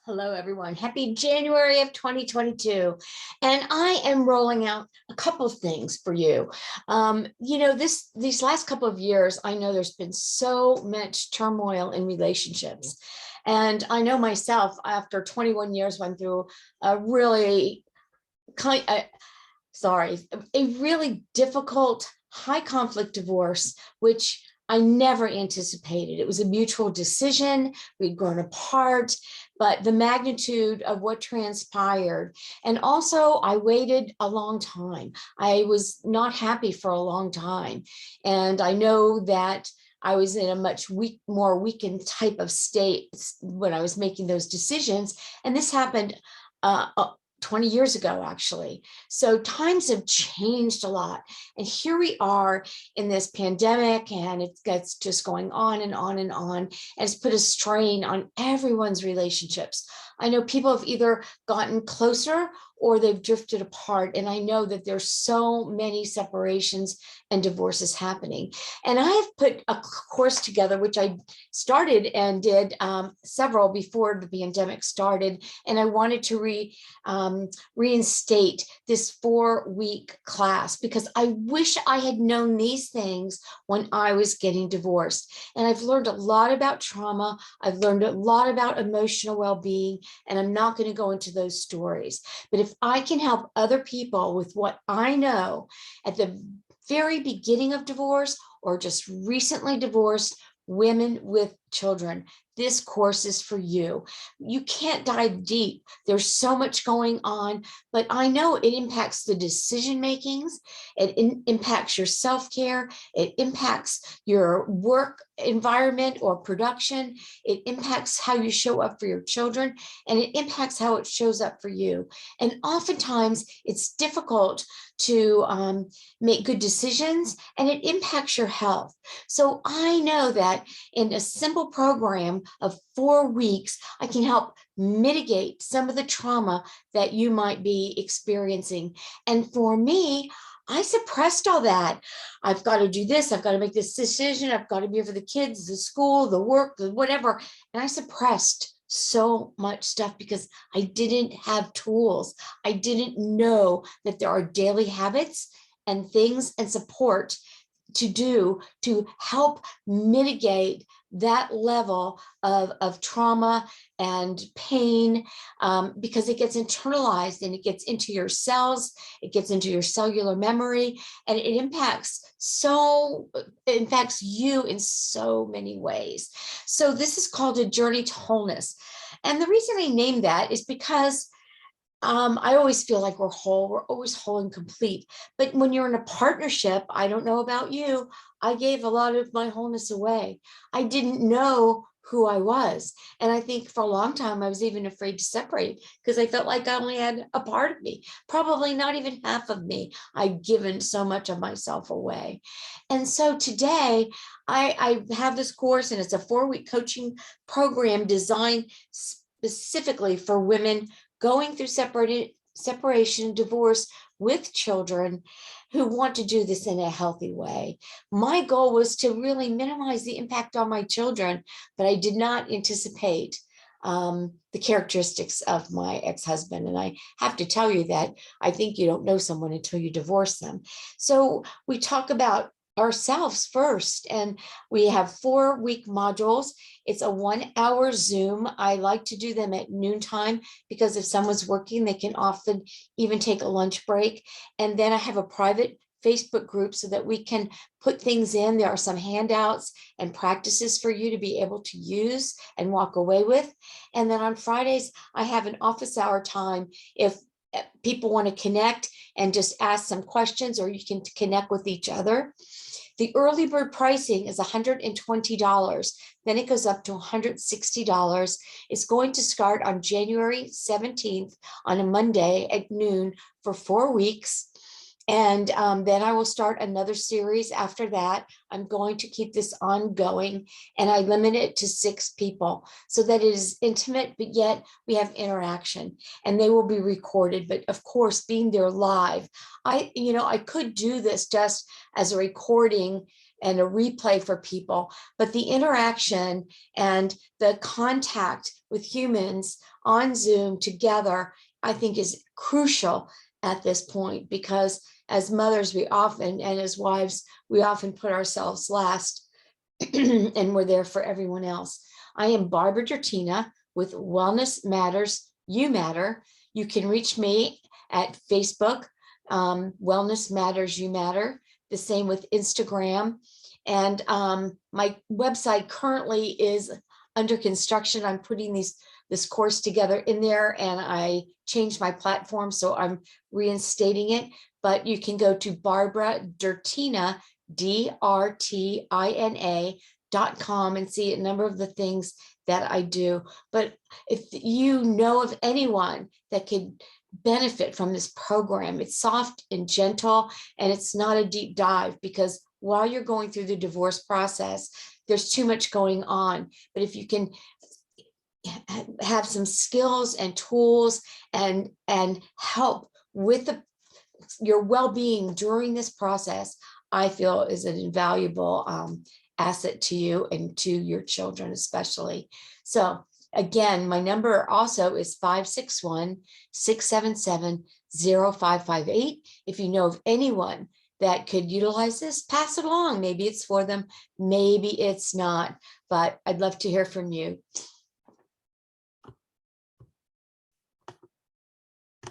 Hello, everyone. Happy January of 2022. And I am rolling out a couple of things for you. These last couple of years, I know there's been so much turmoil in relationships. And I know myself, after 21 years, went through a really kind a really difficult, high conflict divorce, which I never anticipated. It was a mutual decision. We'd grown apart, but the magnitude of what transpired. And also, I waited a long time. I was not happy for a long time. And I know that I was in a much more weakened type of state when I was making those decisions. And this happened 20 years ago, actually. So times have changed a lot. And here we are in this pandemic, and it gets just going on and on and on. And it's put a strain on everyone's relationships. I know people have either gotten closer or they've drifted apart. And I know that there's so many separations and divorces happening. And I have put a course together, which I started and did several before the pandemic started. And I wanted to reinstate this 4-week class because I wish I had known these things when I was getting divorced. And I've learned a lot about trauma. I've learned a lot about emotional well-being, and I'm not going to go into those stories. But if I can help other people with what I know at the very beginning of divorce or just recently divorced women with children, this course is for you. You can't dive deep. There's so much going on, but I know it impacts the decision makings. It impacts your self-care. It impacts your work environment or production. It impacts how you show up for your children, and it impacts how it shows up for you. And oftentimes it's difficult to make good decisions, and it impacts your health. So I know that in a simple program of 4 weeks, I can help mitigate some of the trauma that you might be experiencing. And for me, I suppressed all that. I've got to do this. I've got to make this decision. I've got to be here for the kids, the school, the work, the whatever. And I suppressed so much stuff because I didn't have tools. I didn't know that there are daily habits and things and support to do to help mitigate that level of trauma and pain, because it gets internalized and it gets into your cells, it gets into your cellular memory, and it impacts you in so many ways. So this is called a journey to wholeness. And the reason I named that is because I always feel like we're whole. We're always whole and complete. But when you're in a partnership, I don't know about you, I gave a lot of my wholeness away. I didn't know who I was. And I think for a long time, I was even afraid to separate because I felt like I only had a part of me, probably not even half of me. I've given so much of myself away. And so today I have this course, and it's a 4-week coaching program designed specifically for women going through separation, divorce with children who want to do this in a healthy way. My goal was to really minimize the impact on my children, but I did not anticipate the characteristics of my ex-husband. And I have to tell you that I think you don't know someone until you divorce them. So we talk about ourselves first, and we have 4-week modules. It's a 1-hour Zoom. I like to do them at noontime because if someone's working, they can often even take a lunch break. And then I have a private Facebook group so that we can put things in. There are some handouts and practices for you to be able to use and walk away with. And then on Fridays, I have an office hour time if people want to connect and just ask some questions, or you can connect with each other. The early bird pricing is $120. Then it goes up to $160. It's going to start on January 17th on a Monday at noon for 4 weeks. And then I will start another series after that. I'm going to keep this ongoing, and I limit it to 6 people so that it is intimate, but yet we have interaction, and they will be recorded. But of course, being there live, I could do this just as a recording and a replay for people, but the interaction and the contact with humans on Zoom together, I think, is crucial at this point, because as mothers, we often, and as wives, we often put ourselves last and we're there for everyone else. I am Barbara Dertina with Wellness Matters, You Matter. You can reach me at Facebook, Wellness Matters, You Matter. The same with Instagram. And my website currently is under construction. I'm putting this course together in there, and I changed my platform, so I'm reinstating it. But you can go to Barbara Dertina, DRTINA.com, and see a number of the things that I do. But if you know of anyone that could benefit from this program, it's soft and gentle, and it's not a deep dive, because while you're going through the divorce process, there's too much going on. But if you can have some skills and tools and help with your well-being during this process, I feel is an invaluable asset to you and to your children especially. So again, my number also is 561-677-0558. If you know of anyone that could utilize this, pass it along. Maybe it's for them, maybe it's not, but I'd love to hear from you.